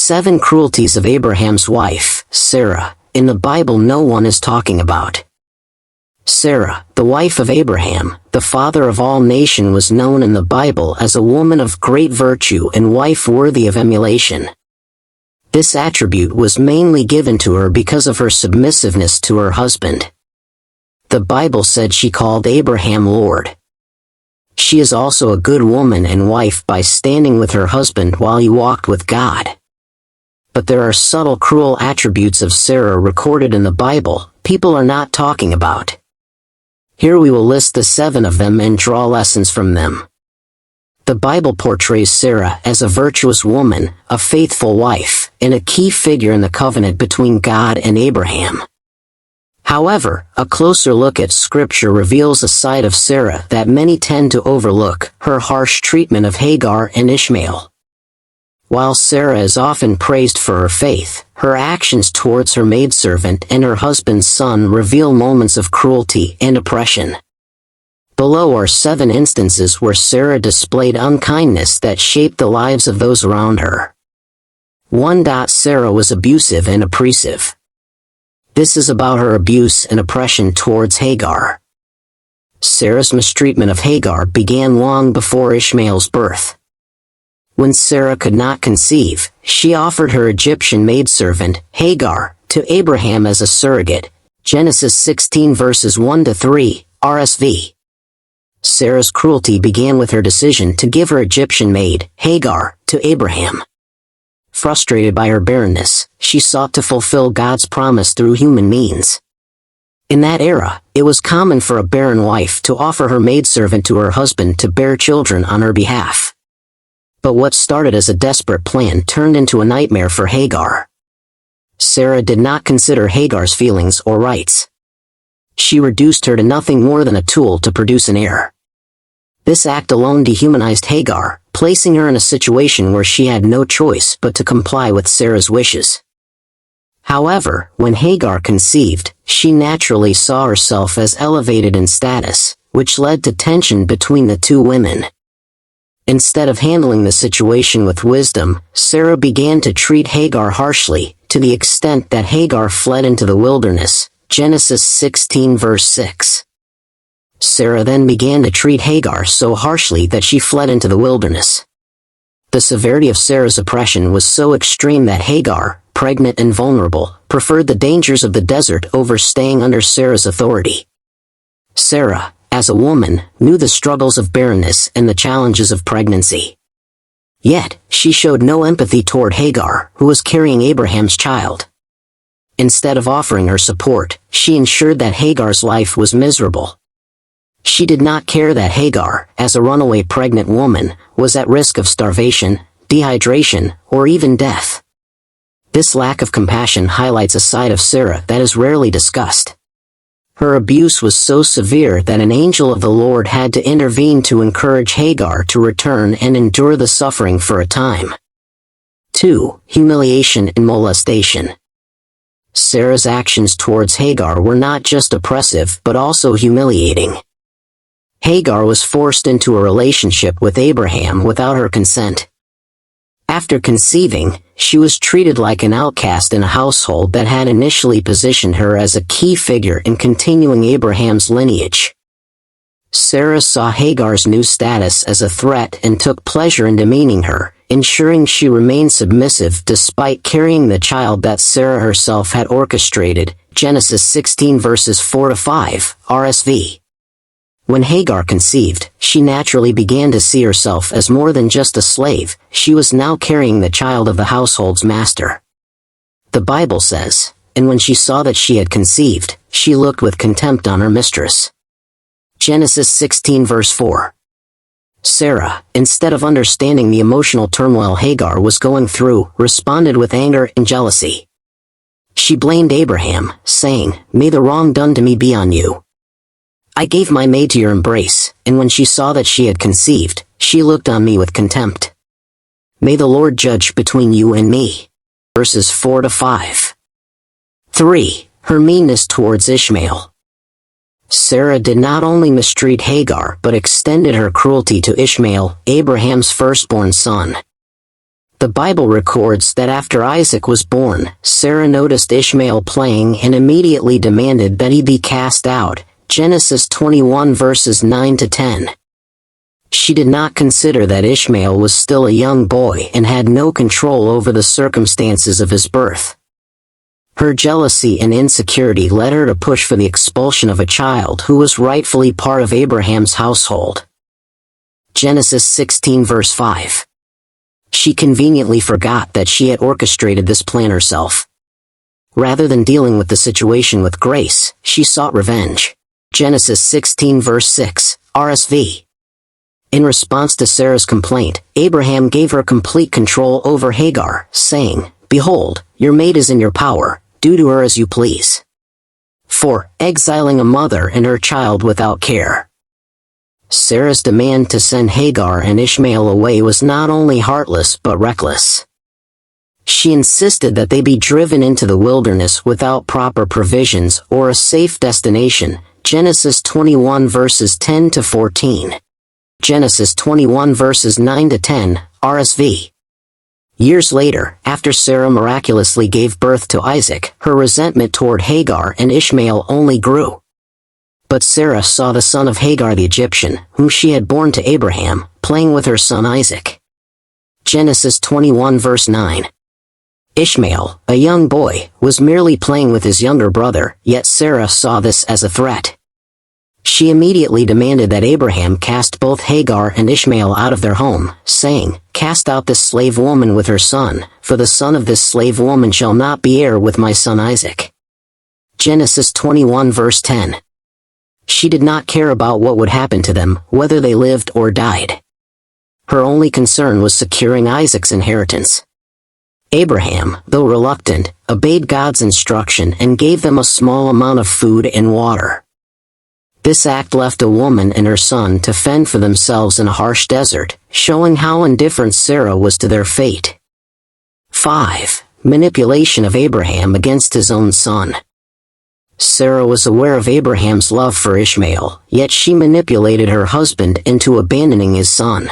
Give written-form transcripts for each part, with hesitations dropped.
7 cruelties of Abraham's wife, Sarah, in the Bible no one is talking about. Sarah, the wife of Abraham, the father of all nations, was known in the Bible as a woman of great virtue and wife worthy of emulation. This attribute was mainly given to her because of her submissiveness to her husband. The Bible said she called Abraham Lord. She is also a good woman and wife by standing with her husband while he walked with God. But there are subtle cruel attributes of Sarah recorded in the Bible people are not talking about. Here we will list the 7 of them and draw lessons from them. The Bible portrays Sarah as a virtuous woman, a faithful wife, and a key figure in the covenant between God and Abraham. However, a closer look at Scripture reveals a side of Sarah that many tend to overlook: her harsh treatment of Hagar and Ishmael. While Sarah is often praised for her faith, her actions towards her maidservant and her husband's son reveal moments of cruelty and oppression. Below are 7 instances where Sarah displayed unkindness that shaped the lives of those around her. 1. Sarah was abusive and oppressive. This is about her abuse and oppression towards Hagar. Sarah's mistreatment of Hagar began long before Ishmael's birth. When Sarah could not conceive, she offered her Egyptian maidservant, Hagar, to Abraham as a surrogate. Genesis 16 verses 1-3, RSV. Sarah's cruelty began with her decision to give her Egyptian maid, Hagar, to Abraham. Frustrated by her barrenness, she sought to fulfill God's promise through human means. In that era, it was common for a barren wife to offer her maidservant to her husband to bear children on her behalf. But what started as a desperate plan turned into a nightmare for Hagar. Sarah did not consider Hagar's feelings or rights. She reduced her to nothing more than a tool to produce an heir. This act alone dehumanized Hagar, placing her in a situation where she had no choice but to comply with Sarah's wishes. However, when Hagar conceived, she naturally saw herself as elevated in status, which led to tension between the 2 women. Instead of handling the situation with wisdom, Sarah began to treat Hagar harshly, to the extent that Hagar fled into the wilderness. Genesis 16 verse 6. Sarah then began to treat Hagar so harshly that she fled into the wilderness. The severity of Sarah's oppression was so extreme that Hagar, pregnant and vulnerable, preferred the dangers of the desert over staying under Sarah's authority. Sarah, as a woman, knew the struggles of barrenness and the challenges of pregnancy. Yet, she showed no empathy toward Hagar, who was carrying Abraham's child. Instead of offering her support, she ensured that Hagar's life was miserable. She did not care that Hagar, as a runaway pregnant woman, was at risk of starvation, dehydration, or even death. This lack of compassion highlights a side of Sarah that is rarely discussed. Her abuse was so severe that an angel of the Lord had to intervene to encourage Hagar to return and endure the suffering for a time. 2. Humiliation and molestation. Sarah's actions towards Hagar were not just oppressive but also humiliating. Hagar was forced into a relationship with Abraham without her consent. After conceiving, she was treated like an outcast in a household that had initially positioned her as a key figure in continuing Abraham's lineage. Sarah saw Hagar's new status as a threat and took pleasure in demeaning her, ensuring she remained submissive despite carrying the child that Sarah herself had orchestrated. Genesis 16 verses 4-5, RSV. When Hagar conceived, she naturally began to see herself as more than just a slave. She was now carrying the child of the household's master. The Bible says, "And when she saw that she had conceived, she looked with contempt on her mistress." Genesis 16 verse 4. Sarah, instead of understanding the emotional turmoil Hagar was going through, responded with anger and jealousy. She blamed Abraham, saying, "May the wrong done to me be on you. I gave my maid to your embrace, and when she saw that she had conceived, she looked on me with contempt. May the Lord judge between you and me." Verses 4-5. 3. Her meanness towards Ishmael. Sarah did not only mistreat Hagar but extended her cruelty to Ishmael, Abraham's firstborn son. The Bible records that after Isaac was born, Sarah noticed Ishmael playing and immediately demanded that he be cast out. Genesis 21 verses 9 to 10. She did not consider that Ishmael was still a young boy and had no control over the circumstances of his birth. Her jealousy and insecurity led her to push for the expulsion of a child who was rightfully part of Abraham's household. Genesis 16 verse 5. She conveniently forgot that she had orchestrated this plan herself. Rather than dealing with the situation with grace, she sought revenge. Genesis 16 verse 6, RSV. In response to Sarah's complaint, Abraham gave her complete control over Hagar, saying, "Behold, your maid is in your power, do to her as you please." 4. Exiling a mother and her child without care. Sarah's demand to send Hagar and Ishmael away was not only heartless but reckless. She insisted that they be driven into the wilderness without proper provisions or a safe destination. Genesis 21 verses 10 to 14. Genesis 21 verses 9 to 10, RSV. Years later, after Sarah miraculously gave birth to Isaac, her resentment toward Hagar and Ishmael only grew. But Sarah saw the son of Hagar the Egyptian, whom she had borne to Abraham, playing with her son Isaac. Genesis 21 verse 9. Ishmael, a young boy, was merely playing with his younger brother, yet Sarah saw this as a threat. She immediately demanded that Abraham cast both Hagar and Ishmael out of their home, saying, "Cast out this slave woman with her son, for the son of this slave woman shall not be heir with my son Isaac." Genesis 21 verse 10. She did not care about what would happen to them, whether they lived or died. Her only concern was securing Isaac's inheritance. Abraham, though reluctant, obeyed God's instruction and gave them a small amount of food and water. This act left a woman and her son to fend for themselves in a harsh desert, showing how indifferent Sarah was to their fate. 5. Manipulation of Abraham against his own son. Sarah was aware of Abraham's love for Ishmael, yet she manipulated her husband into abandoning his son.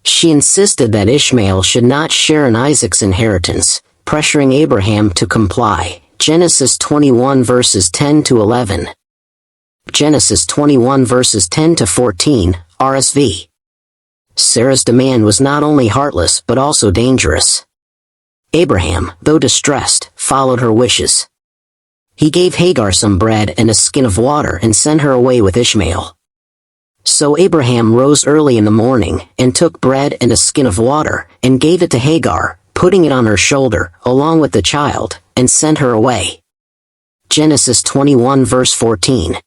She insisted that Ishmael should not share in Isaac's inheritance, pressuring Abraham to comply. Genesis 21 verses 10 to 11. Genesis 21 verses 10 to 14, RSV. Sarah's demand was not only heartless but also dangerous. Abraham, though distressed, followed her wishes. He gave Hagar some bread and a skin of water and sent her away with Ishmael. So Abraham rose early in the morning and took bread and a skin of water and gave it to Hagar, putting it on her shoulder, along with the child, and sent her away. Genesis 21 verse 14.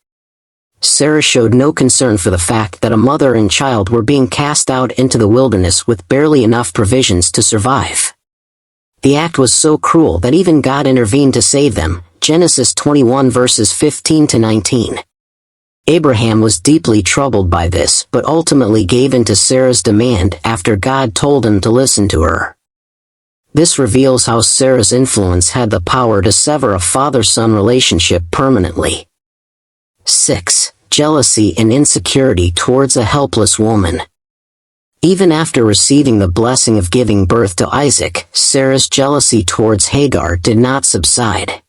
Sarah showed no concern for the fact that a mother and child were being cast out into the wilderness with barely enough provisions to survive. The act was so cruel that even God intervened to save them. Genesis 21 verses 15 to 19. Abraham was deeply troubled by this but ultimately gave in to Sarah's demand after God told him to listen to her. This reveals how Sarah's influence had the power to sever a father-son relationship permanently. 6. Jealousy and insecurity towards a helpless woman. Even after receiving the blessing of giving birth to Isaac, Sarah's jealousy towards Hagar did not subside.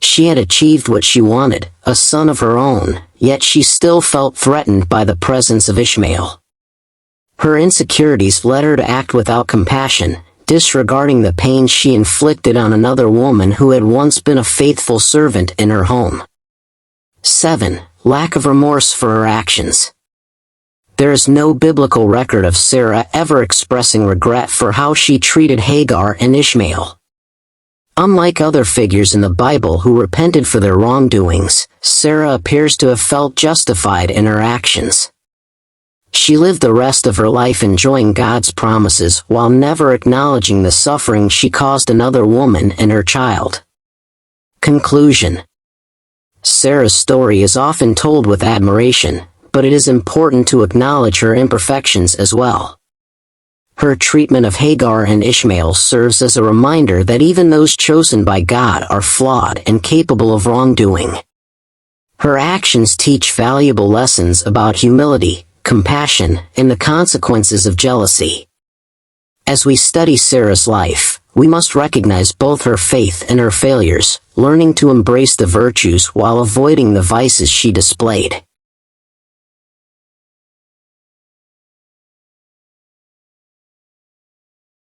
She had achieved what she wanted, a son of her own, yet she still felt threatened by the presence of Ishmael. Her insecurities led her to act without compassion, disregarding the pain she inflicted on another woman who had once been a faithful servant in her home. 7. Lack of remorse for her actions. There is no biblical record of Sarah ever expressing regret for how she treated Hagar and Ishmael. Unlike other figures in the Bible who repented for their wrongdoings, Sarah appears to have felt justified in her actions. She lived the rest of her life enjoying God's promises while never acknowledging the suffering she caused another woman and her child. Conclusion. Sarah's story is often told with admiration, but it is important to acknowledge her imperfections as well. Her treatment of Hagar and Ishmael serves as a reminder that even those chosen by God are flawed and capable of wrongdoing. Her actions teach valuable lessons about humility, compassion, and the consequences of jealousy. As we study Sarah's life, we must recognize both her faith and her failures, learning to embrace the virtues while avoiding the vices she displayed.